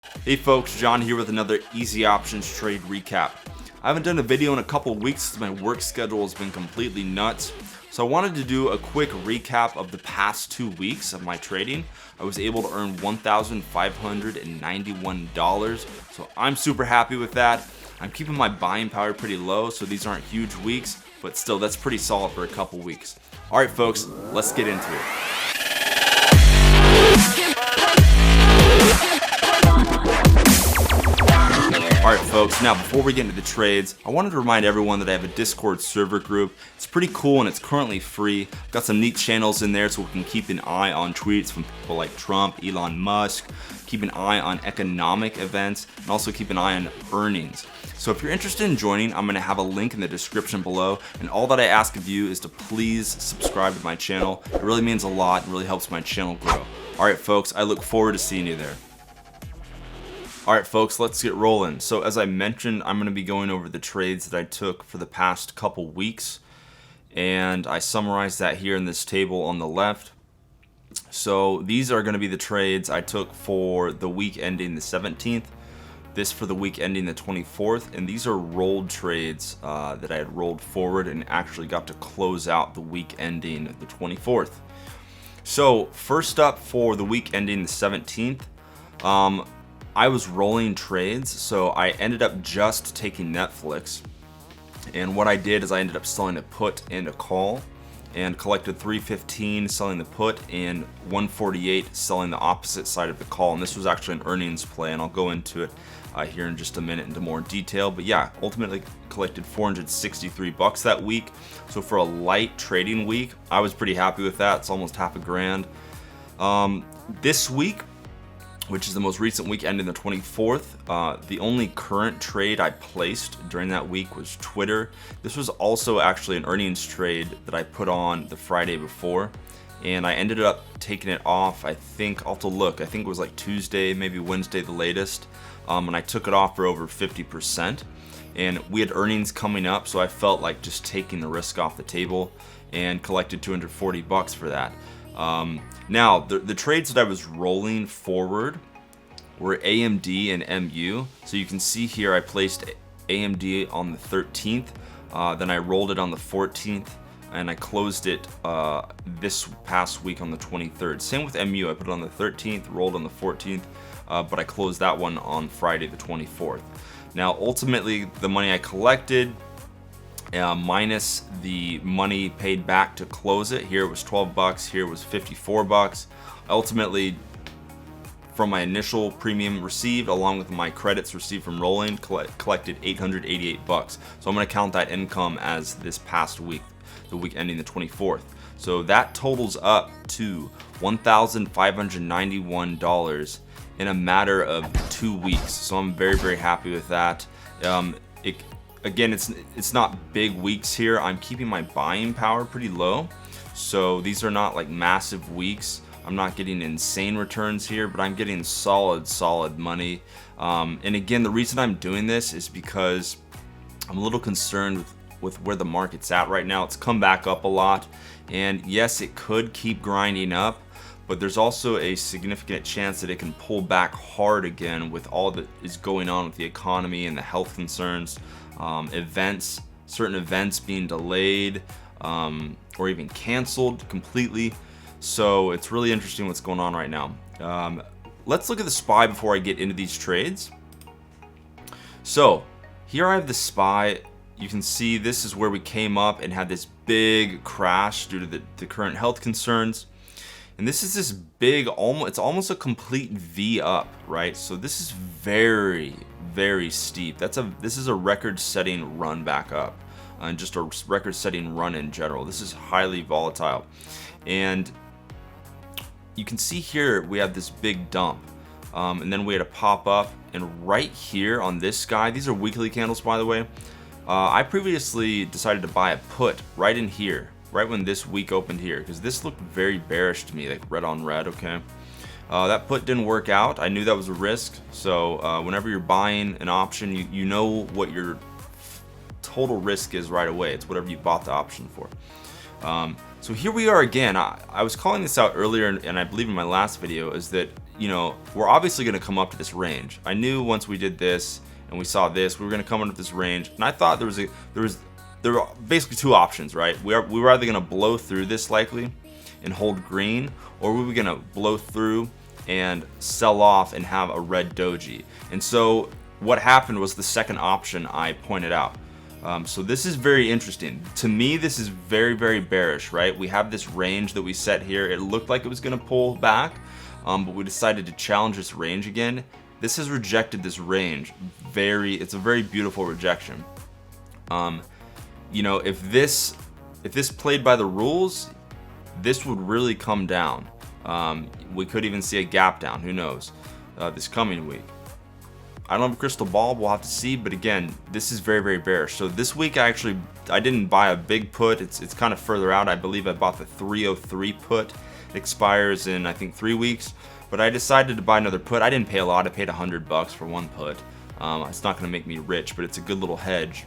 Hey folks, John here with another Easy Options trade recap. I haven't done a video in a couple weeks since my work schedule has been completely nuts. So I wanted to do a quick recap of the past 2 weeks of my trading. I was able to earn $1,591, so I'm super happy with that. I'm keeping my buying power pretty low, so these aren't huge weeks, but still that's pretty solid for a couple weeks. All right folks, let's get into it. Alright folks, now before we get into the trades, I wanted to remind everyone that I have a Discord server group. It's pretty cool and it's currently free. I've got some neat channels in there so we can keep an eye on tweets from people like Trump, Elon Musk, keep an eye on economic events, and also keep an eye on earnings. So if you're interested in joining, I'm going to have a link in the description below, and all that I ask of you is to please subscribe to my channel. It really means a lot and really helps my channel grow. Alright folks, I look forward to seeing you there. Alright folks, let's get rolling. So as I mentioned, I'm going to be going over the trades that I took for the past couple weeks, and I summarized that here in this table on the left. So these are going to be the trades I took for the week ending the 17th, this for the week ending the 24th, and these are rolled trades that I had rolled forward and actually got to close out the week ending the 24th. So first up for the week ending the 17th, I was rolling trades, so I ended up just taking NFLX, and what I did is I ended up selling a put and a call, and collected 315 selling the put and 148 selling the opposite side of the call. And this was actually an earnings play, and I'll go into it here in just a minute into more detail. But yeah, ultimately collected 463 bucks that week. So for a light trading week, I was pretty happy with that. It's almost half a grand. This week, which is the most recent week ending the 24th. The only current trade I placed during that week was Twitter. This was also actually an earnings trade that I put on the Friday before, and I ended up taking it off. I think, I'll have to look, I think it was like Tuesday, maybe Wednesday the latest, and I took it off for over 50%. And we had earnings coming up, so I felt like just taking the risk off the table and collected 240 bucks for that. Now, the trades that I was rolling forward were AMD and MU. So you can see here I placed AMD on the 13th, then I rolled it on the 14th, and I closed it this past week on the 23rd. Same with MU, I put it on the 13th, rolled on the 14th, but I closed that one on Friday the 24th. Now, ultimately, the money I collected, minus the money paid back to close it, here it was 12 bucks, here it was 54 bucks. Ultimately, from my initial premium received along with my credits received from rolling, collected 888 bucks. So I'm going to count that income as this past week, the week ending the 24th. So that totals up to $1,591 in a matter of 2 weeks. So I'm very, very happy with that. Again, it's not big weeks here. I'm keeping my buying power pretty low, so these are not like massive weeks. I'm not getting insane returns here, but I'm getting solid money. And again, the reason I'm doing this is because I'm a little concerned with where the market's at right now. It's come back up a lot, and yes, it could keep grinding up, but there's also a significant chance that it can pull back hard again with all that is going on with the economy and the health concerns. Certain events being delayed or even canceled completely. So it's really interesting what's going on right now. Let's look at the SPY before I get into these trades. So here I have the SPY. You can see this is where we came up and had this big crash due to the current health concerns. And this is this big, it's almost a complete V up, right? So this is very, very steep. This is a record-setting run back up, and just a record-setting run in general. This is highly volatile, and you can see here we have this big dump, and then we had a pop up, and right here on this guy, these are weekly candles, by the way. I previously decided to buy a put right in here, right when this week opened here, because this looked very bearish to me, like red on red. Okay. That put didn't work out. I knew that was a risk. So whenever you're buying an option, you know what your total risk is right away. It's whatever you bought the option for. So here we are again. I was calling this out earlier, and I believe in my last video, is that you know, we're obviously going to come up to this range. I knew once we did this and we saw this, we were going to come into this range, and I thought there were basically two options, right? We were either going to blow through this likely and hold green, or we were going to blow through and sell off and have a red doji. And so what happened was the second option I pointed out. So this is very interesting. To me, this is very, very bearish, right? We have this range that we set here. It looked like it was going to pull back, but we decided to challenge this range again. This has rejected this range. It's a very beautiful rejection. You know, if this played by the rules, this would really come down. We could even see a gap down. Who knows? This coming week. I don't have a crystal ball, we'll have to see, but again, this is very, very bearish. So this week I didn't buy a big put. It's kind of further out. I believe I bought the 303 put. It expires in, I think, 3 weeks. But I decided to buy another put. I didn't pay a lot. I paid $100 for one put. It's not going to make me rich, but it's a good little hedge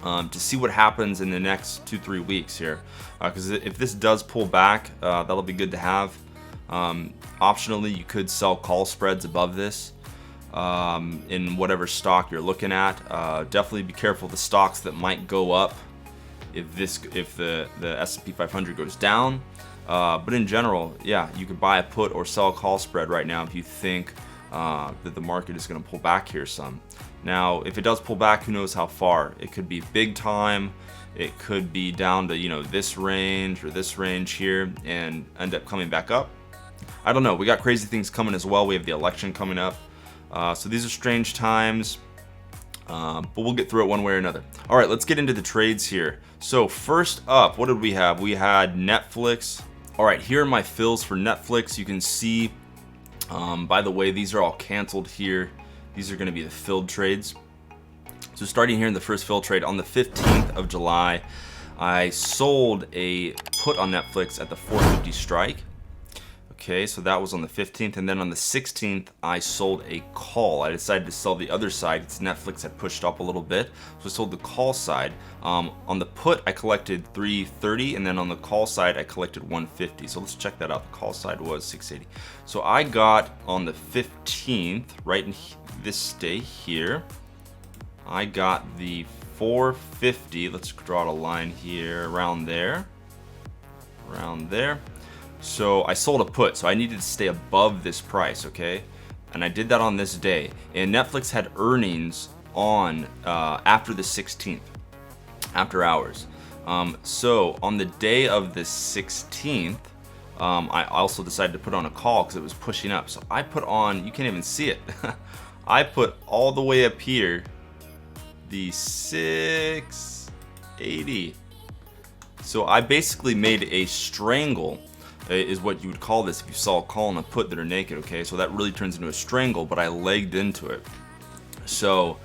to see what happens in the next 2-3 weeks here. Because if this does pull back, that'll be good to have. Optionally, you could sell call spreads above this. In whatever stock you're looking at. Definitely be careful of the stocks that might go up if the S&P 500 goes down. But in general, yeah, you could buy a put or sell a call spread right now if you think that the market is going to pull back here some. Now, if it does pull back, who knows how far? It could be big time. It could be down to, you know, this range or this range here and end up coming back up. I don't know. We got crazy things coming as well. We have the election coming up. So these are strange times, but we'll get through it one way or another. All right, let's get into the trades here. So first up, what did we have? We had Netflix. All right, here are my fills for Netflix. You can see, by the way, these are all canceled here. These are going to be the filled trades. So starting here in the first fill trade on the 15th of July, I sold a put on Netflix at the 450 strike. Okay, so that was on the 15th, and then on the 16th, I sold a call. I decided to sell the other side. It's Netflix had pushed up a little bit, so I sold the call side. On the put, I collected 330, and then on the call side, I collected 150. So let's check that out. The call side was 680. So I got on the 15th, right in this day here, I got the 450. Let's draw a line here, around there. So I sold a put, so I needed to stay above this price, okay? And I did that on this day. And Netflix had earnings on after the 16th, after hours. So on the day of the 16th, I also decided to put on a call because it was pushing up. So I put on, you can't even see it. I put all the way up here, the 680. So I basically made a strangle, is what you would call this if you saw a call and a put that are naked, okay? So that really turns into a strangle, but I legged into it. So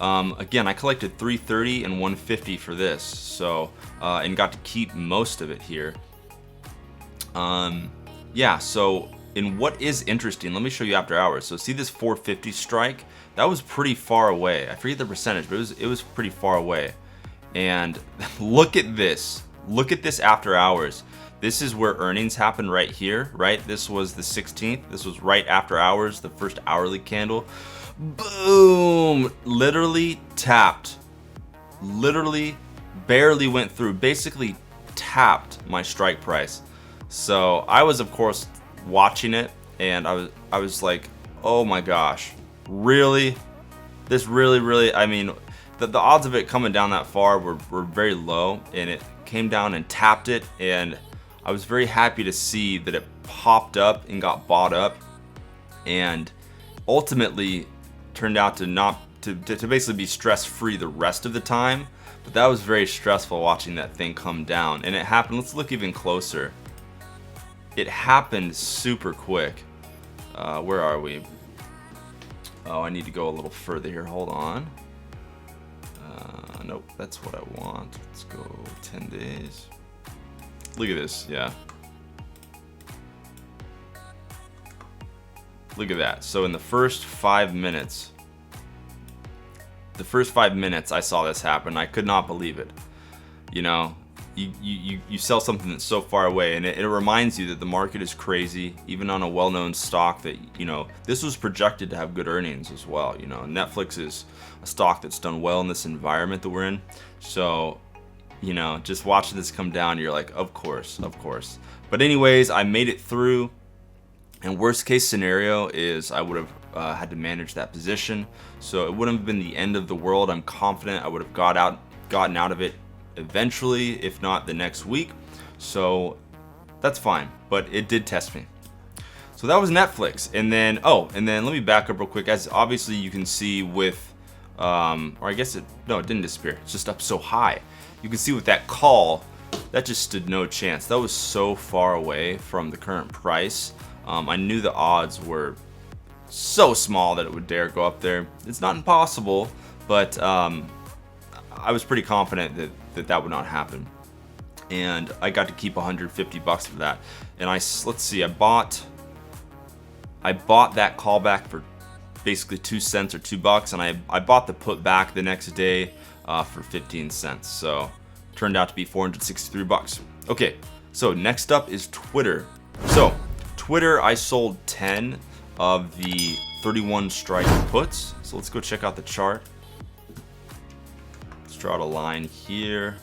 again, I collected 330 and 150 for this, so and got to keep most of it here. Yeah, so in what is interesting, let me show you after hours. So see this 450 strike? That was pretty far away. I forget the percentage, but it was pretty far away. And look at this. Look at this after hours. This is where earnings happened right here, right? This was the 16th. This was right after hours, the first hourly candle. Boom! Literally tapped. Literally barely went through. Basically tapped my strike price. So I was, of course, watching it, and I was like, oh my gosh, really? This really, I mean, the odds of it coming down that far were very low, and it came down and tapped it, and I was very happy to see that it popped up and got bought up, and ultimately turned out to basically be stress-free the rest of the time. But that was very stressful watching that thing come down, and it happened. Let's look even closer. It happened super quick. Where are we? Oh, I need to go a little further here. Hold on. Nope, that's what I want. Let's go 10 days. Look at this, yeah. Look at that. So in the first 5 minutes, I saw this happen. I could not believe it. You know, you sell something that's so far away, and it reminds you that the market is crazy, even on a well-known stock that, you know, this was projected to have good earnings as well. You know, Netflix is a stock that's done well in this environment that we're in. So, you know, just watching this come down, you're like, of course. But anyways, I made it through. And worst case scenario is I would have had to manage that position. So it wouldn't have been the end of the world. I'm confident I would have gotten out of it eventually, if not the next week. So that's fine, but it did test me. So that was Netflix. And then let me back up real quick. As obviously you can see with, or I guess it didn't disappear. It's just up so high. You can see with that call, that just stood no chance. That was so far away from the current price. I knew the odds were so small that it would dare go up there. It's not impossible, but I was pretty confident that would not happen. And I got to keep $150 for that. And let's see, I bought that callback for basically 2 cents or $2, and I bought the put back the next day for 15 cents. So turned out to be $463. Okay, so next up is Twitter. So Twitter, I sold 10 of the 31 strike puts. So let's go check out the chart. Let's draw out a line here.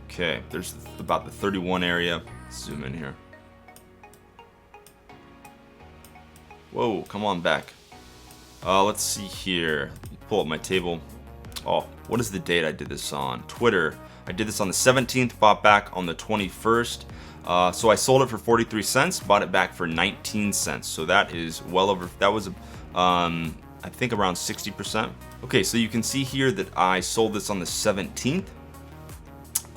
Okay, there's about the 31 area. Zoom in here. Whoa, come on back. Let's see here. Pull up my table. Oh, what is the date I did this on? Twitter. I did this on the 17th, bought back on the 21st. So I sold it for 43 cents, bought it back for 19 cents. So that is well over, that was, I think around 60%. Okay, so you can see here that I sold this on the 17th.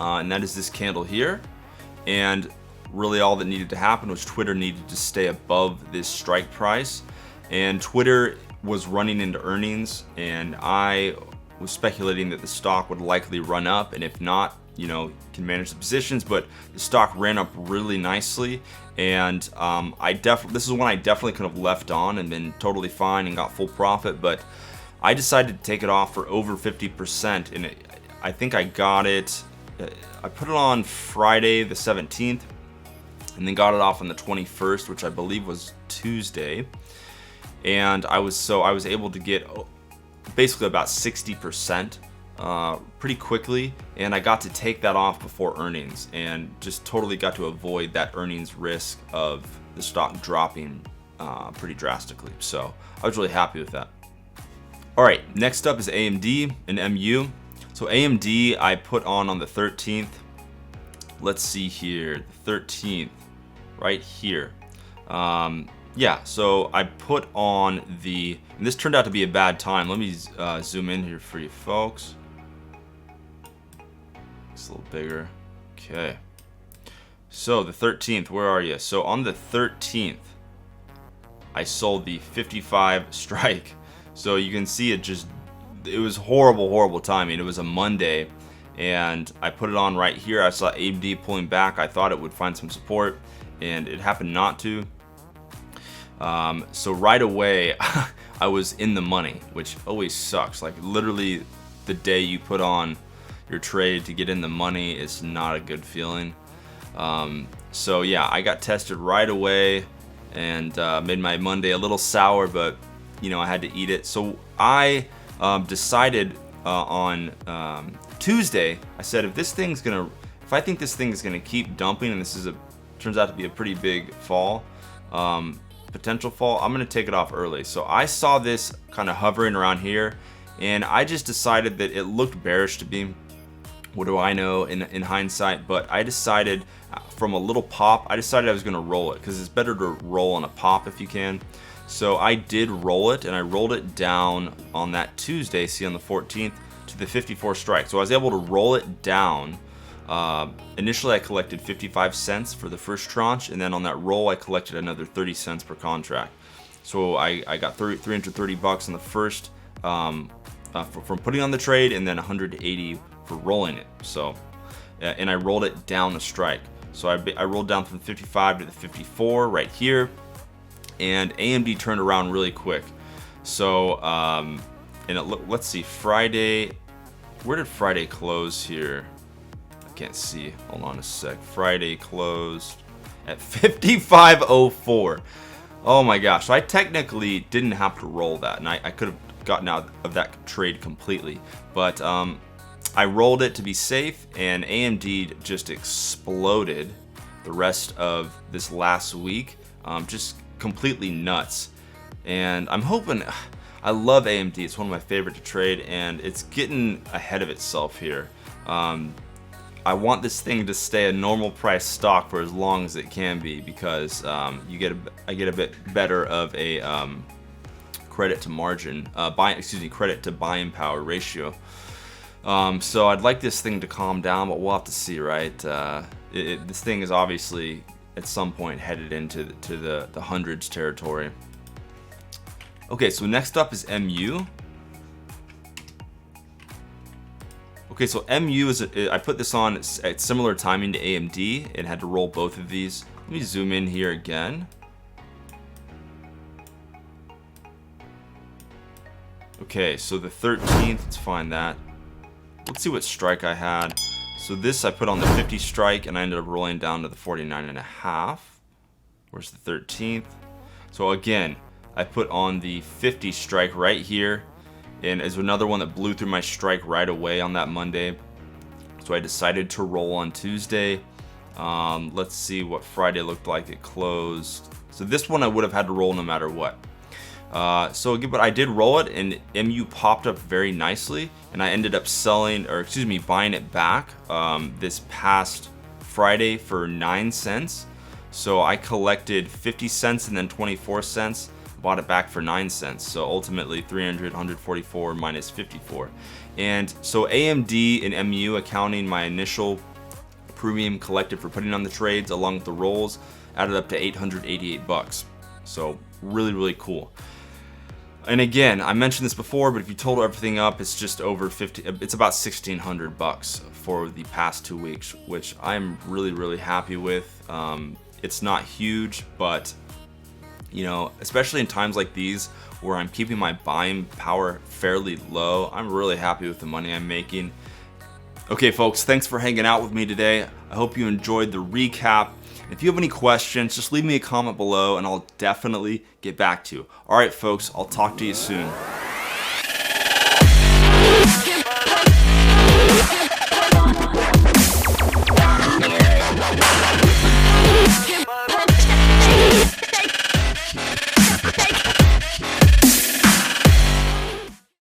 And that is this candle here. And really all that needed to happen was Twitter needed to stay above this strike price. And Twitter was running into earnings, and I was speculating that the stock would likely run up, and if not, you know, can manage the positions. But the stock ran up really nicely, and this is one I definitely could have left on and been totally fine and got full profit, but I decided to take it off for over 50%, and I think I got it. I put it on Friday the 17th, and then got it off on the 21st, which I believe was Tuesday, and I was able to get basically about 60% pretty quickly, and I got to take that off before earnings, and just totally got to avoid that earnings risk of the stock dropping pretty drastically. So I was really happy with that. All right, next up is AMD and MU. So AMD I put on the 13th. Let's see here, the 13th, right here. Yeah, so I put on and this turned out to be a bad time. Let me zoom in here for you folks. It's a little bigger. Okay. So the 13th, where are you? So on the 13th, I sold the 55 strike. So you can see it was horrible timing. It was a Monday, and I put it on right here. I saw AMD pulling back. I thought it would find some support, and it happened not to. So right away, I was in the money, which always sucks. Like literally the day you put on your trade to get in the money is not a good feeling. So yeah, I got tested right away and made my Monday a little sour, but you know, I had to eat it. So I decided on Tuesday, I said, if I think this thing is gonna keep dumping, and this turns out to be a pretty big fall, potential fall, I'm gonna take it off early. So I saw this kind of hovering around here, and I just decided that it looked bearish to me. What do I know in hindsight? But I decided from a little pop, I decided I was gonna roll it, because it's better to roll on a pop if you can. So I did roll it, and I rolled it down on that Tuesday, see on the 14th, to the 54 strike. So I was able to roll it down. Initially I collected 55 cents for the first tranche, and then on that roll I collected another 30 cents per contract. So I got $330 on the first from putting on the trade, and then 180 for rolling it. So and I rolled it down the strike. So I rolled down from 55 to the 54 right here, and AMD turned around really quick. So let's see, Friday where did Friday close here? I can't see. Hold on a sec. Friday closed at 55.04. Oh my gosh. So I technically didn't have to roll that, and I could have gotten out of that trade completely. But I rolled it to be safe, and AMD just exploded the rest of this last week. Just completely nuts. And I'm hoping, I love AMD. It's one of my favorite to trade, and it's getting ahead of itself here. I want this thing to stay a normal price stock for as long as it can be, because I get a bit better of a credit to margin, credit to buying power ratio. So I'd like this thing to calm down, but we'll have to see, right? This thing is obviously at some point headed into the hundreds territory. Okay, so next up is MU. Okay, so MU I put this on at similar timing to AMD and had to roll both of these. Let me zoom in here again. Okay, so the 13th, let's find that. Let's see what strike I had. So this I put on the 50 strike, and I ended up rolling down to the 49.5. Where's the 13th? So again, I put on the 50 strike right here, and is another one that blew through my strike right away on that Monday. So I decided to roll on Tuesday. Let's see what Friday looked like. It closed. So this one I would have had to roll no matter what. But I did roll it, and MU popped up very nicely, and I ended up buying it back this past Friday for 9 cents. So I collected 50 cents and then 24 cents, bought it back for 9 cents. So ultimately 144 minus 54. And so AMD and MU, accounting my initial premium collected for putting on the trades along with the rolls, added up to 888 bucks. So really, really cool. And again, I mentioned this before, but if you total everything up, it's just over 50. It's about 1,600 bucks for the past 2 weeks, which I'm really, really happy with. It's not huge, but you know, especially in times like these where I'm keeping my buying power fairly low, I'm really happy with the money I'm making. Okay, folks, thanks for hanging out with me today. I hope you enjoyed the recap. If you have any questions, just leave me a comment below and I'll definitely get back to you. All right, folks, I'll talk to you soon.